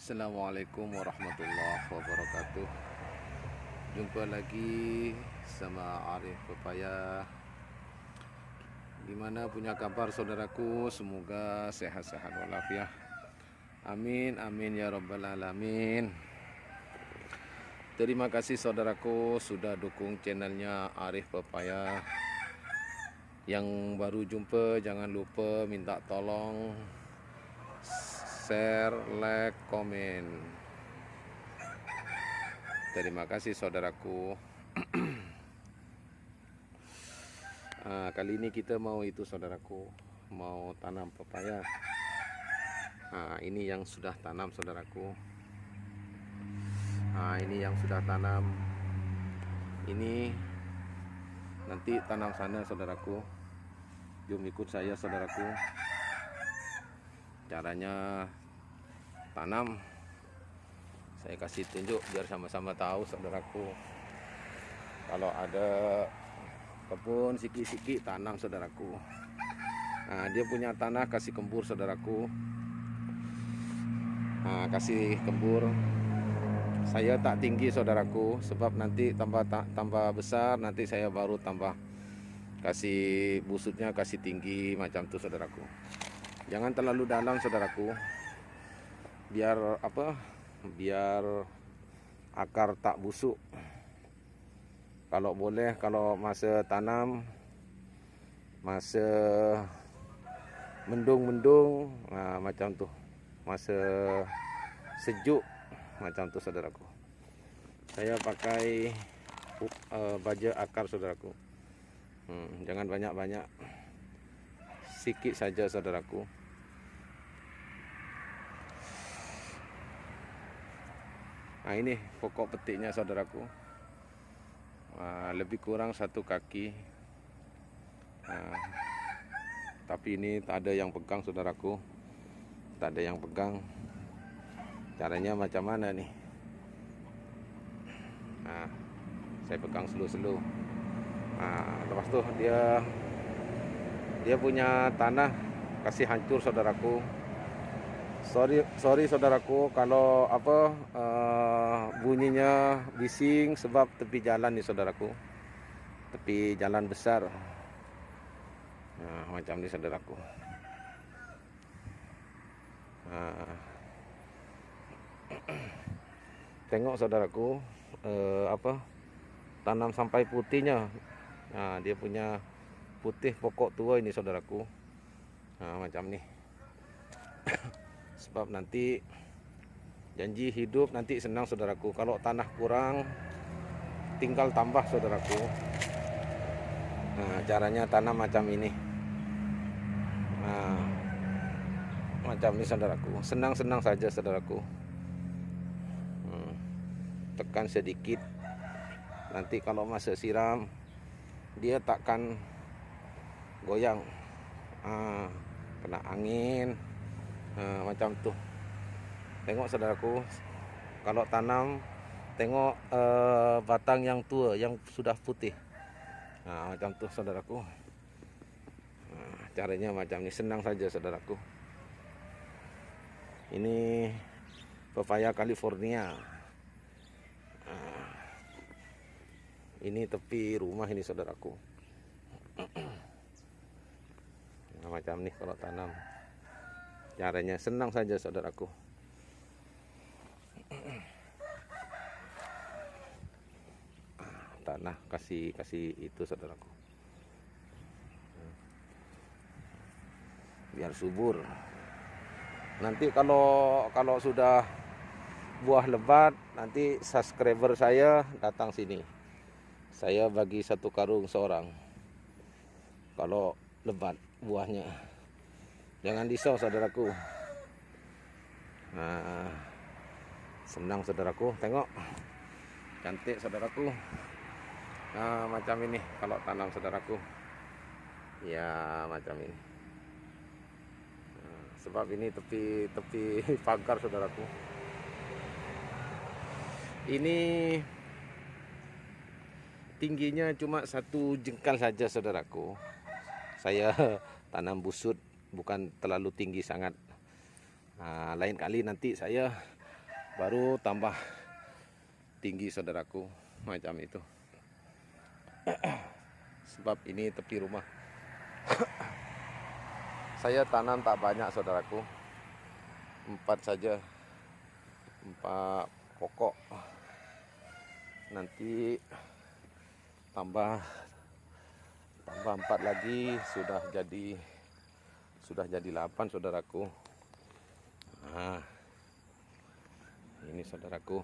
Assalamualaikum warahmatullahi wabarakatuh. Jumpa lagi sama Arif Pepaya. Gimana punya kabar saudaraku? Semoga sehat-sehat walafiat. Amin amin ya rabbal alamin. Terima kasih saudaraku sudah dukung channelnya Arif Pepaya. Yang baru jumpa jangan lupa minta tolong share, like, komen. Terima kasih saudaraku. Kali ini kita mau saudaraku, mau tanam pepaya. Ini yang sudah tanam saudaraku. Ini yang sudah tanam. Ini nanti tanam sana saudaraku. Jom ikut saya saudaraku. Caranya tanam saya kasih tunjuk biar sama-sama tahu saudaraku. Kalau ada kebun sikit-sikit tanam saudaraku. Dia punya tanah kasih kembur saudaraku. Kasih kembur. Saya tak tinggi saudaraku sebab nanti tambah besar nanti saya baru tambah kasih busutnya kasih tinggi macam tu saudaraku. Jangan terlalu dalam saudaraku. Biar biar akar tak busuk. Kalau boleh kalau masa tanam masa mendung-mendung macam tu. Masa sejuk macam tu saudaraku. Saya pakai baja akar saudaraku. Jangan banyak-banyak. Sikit saja saudaraku. Ini pokok petiknya saudaraku. Lebih kurang 1 kaki. Tapi ini tak ada yang pegang saudaraku. Tak ada yang pegang. Caranya macam mana nih? Saya pegang slow-slow. Lepas tu dia punya tanah kasih hancur saudaraku. Sorry saudaraku kalau bunyinya bising sebab tepi jalan nih saudaraku. Tepi jalan besar. Macam ni saudaraku. Tengok saudaraku tanam sampai putihnya. Dia punya putih pokok tua ini saudaraku. Macam ni. Sebab nanti janji hidup nanti senang saudaraku. Kalau tanah kurang tinggal tambah saudaraku. Caranya tanam macam ini. Macam ni saudaraku. Senang-senang saja saudaraku. Tekan sedikit. Nanti kalau masa siram dia takkan goyang. Kena angin. Macam tu. Tengok saudaraku. Kalau tanam tengok batang yang tua yang sudah putih. Macam tu saudaraku. Caranya macam ni, senang saja saudaraku. Ini pepaya California. Ini tepi rumah ini saudaraku. Macam ni kalau tanam. Caranya senang saja saudaraku. Tanah kasih itu saudaraku. Biar subur. Nanti kalau sudah buah lebat, nanti subscriber saya datang sini. Saya bagi 1 karung seorang. Kalau lebat buahnya. Jangan risau saudaraku. Senang saudaraku. Tengok. Cantik saudaraku. Macam ini kalau tanam saudaraku. Ya macam ini. Sebab ini tepi pagar saudaraku. Ini tingginya cuma 1 jengkal saja saudaraku. Saya tanam busut bukan terlalu tinggi sangat. Lain kali nanti saya baru tambah tinggi saudaraku, macam itu. Sebab ini tepi rumah. Saya tanam tak banyak saudaraku, 4 saja, 4 pokok. Nanti tambah 4 lagi sudah jadi 8 saudaraku. Nah, ini saudaraku.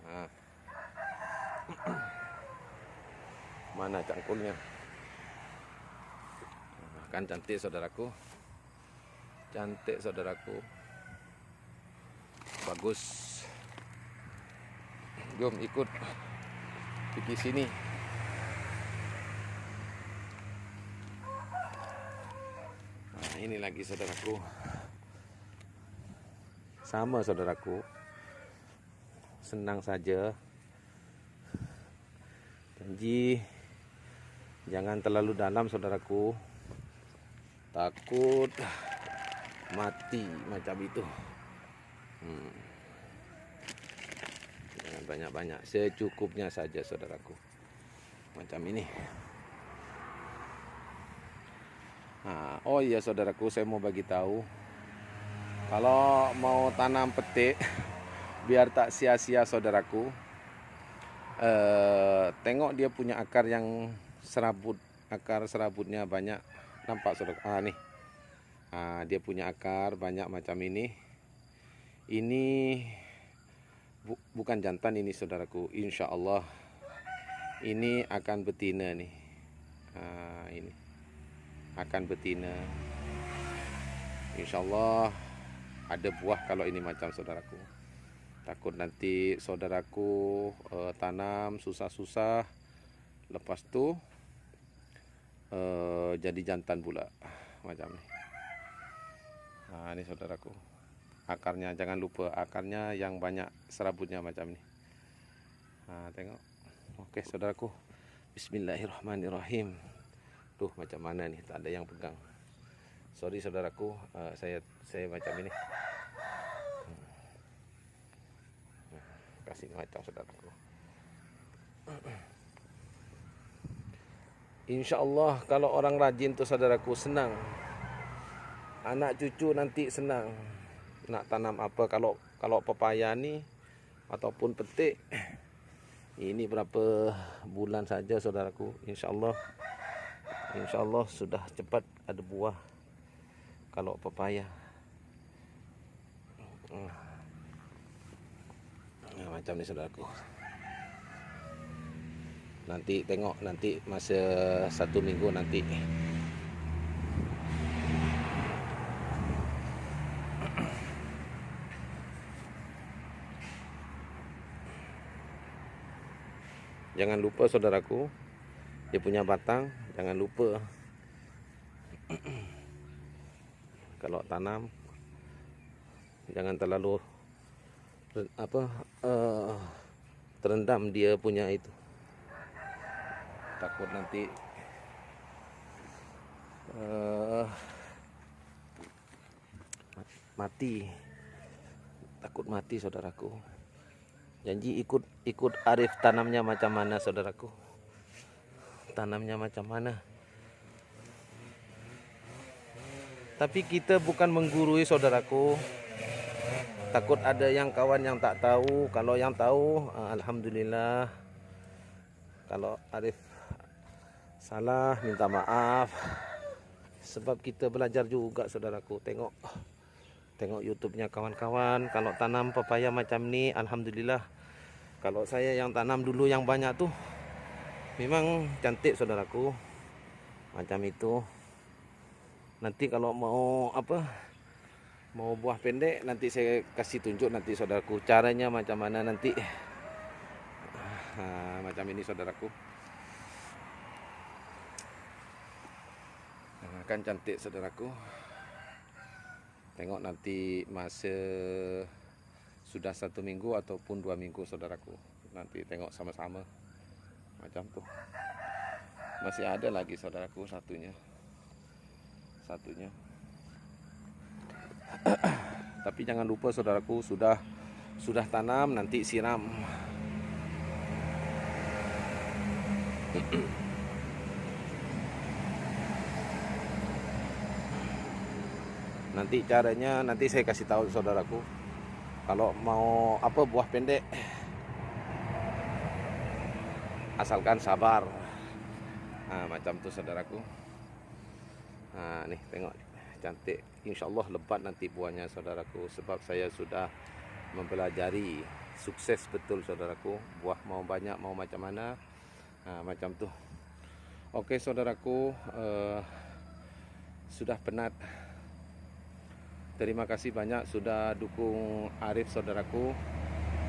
Nah. Mana cangkulnya? Nah, kan cantik saudaraku. Cantik saudaraku. Bagus. Jom ikut pergi sini. Nah, ini lagi saudaraku. Sama saudaraku. Senang saja. Janji jangan terlalu dalam saudaraku. Takut mati macam itu. Jangan banyak-banyak, secukupnya saja saudaraku. Macam ini. Nah, oh iya saudaraku, saya mau bagi tahu. Kalau mau tanam petik biar tak sia-sia saudaraku. Tengok dia punya akar yang serabut, akar serabutnya banyak, nampak saudara. Nih, dia punya akar banyak macam ini. Ini bukan jantan ini saudaraku, insya Allah ini akan betina nih. Ini akan betina, insya Allah ada buah kalau ini macam saudaraku. Takut nanti saudaraku tanam susah-susah, lepas tu jadi jantan pula macam ni. Nah, ini saudaraku, akarnya jangan lupa, akarnya yang banyak serabutnya macam ni. Nah, tengok. Okey saudaraku, bismillahirrahmanirrahim. Tuh macam mana nih, tak ada yang pegang. Sorry saudaraku, saya macam ini. Kasih macam saudaraku. Insya Allah kalau orang rajin tu saudaraku senang. Anak cucu nanti senang. Nak tanam apa, kalau pepaya ni ataupun petik. Ini berapa bulan saja saudaraku. Insya Allah sudah cepat ada buah. Kalau pepaya. Nah, macam ni saudaraku. Nanti tengok nanti masa 1 minggu nanti. Jangan lupa saudaraku, dia punya batang jangan lupa. Kalau tanam jangan terlalu terendam dia punya itu. Takut nanti mati. Takut mati saudaraku. Janji ikut Arif tanamnya macam mana saudaraku. Tanamnya macam mana. Tapi kita bukan menggurui saudaraku. Takut ada yang kawan yang tak tahu. Kalau yang tahu, alhamdulillah. Kalau Arif salah, minta maaf. Sebab kita belajar juga saudaraku. Tengok YouTube-nya kawan-kawan. Kalau tanam pepaya macam ni, alhamdulillah. Kalau saya yang tanam dulu yang banyak tu, memang cantik saudaraku. Macam itu. Nanti kalau mau mau buah pendek, nanti saya kasih tunjuk nanti saudaraku caranya macam mana nanti. Macam ini saudaraku. Kan cantik saudaraku. Tengok nanti masa sudah 1 minggu ataupun 2 minggu saudaraku. Nanti tengok sama-sama. Macam tu. Masih ada lagi saudaraku satunya. Tapi jangan lupa saudaraku, sudah Sudah tanam nanti siram. Nanti caranya nanti saya kasih tahu saudaraku. Kalau mau apa buah pendek, asalkan sabar. Nah, macam tuh saudaraku. Nah, nih tengok cantik. Insya Allah lebat nanti buahnya saudaraku. Sebab saya sudah mempelajari, sukses betul saudaraku. Buah mau banyak mau macam mana. Nah, macam tuh. Oke saudaraku, sudah penat. Terima kasih banyak sudah dukung Arif saudaraku.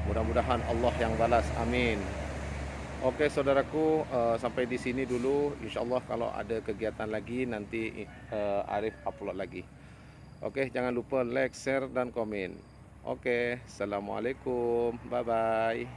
Mudah-mudahan Allah yang balas, amin. Oke saudaraku, sampai di sini dulu. Insya Allah kalau ada kegiatan lagi nanti Arif upload lagi. Oke, jangan lupa like, share, dan komen. Oke, assalamualaikum, bye bye.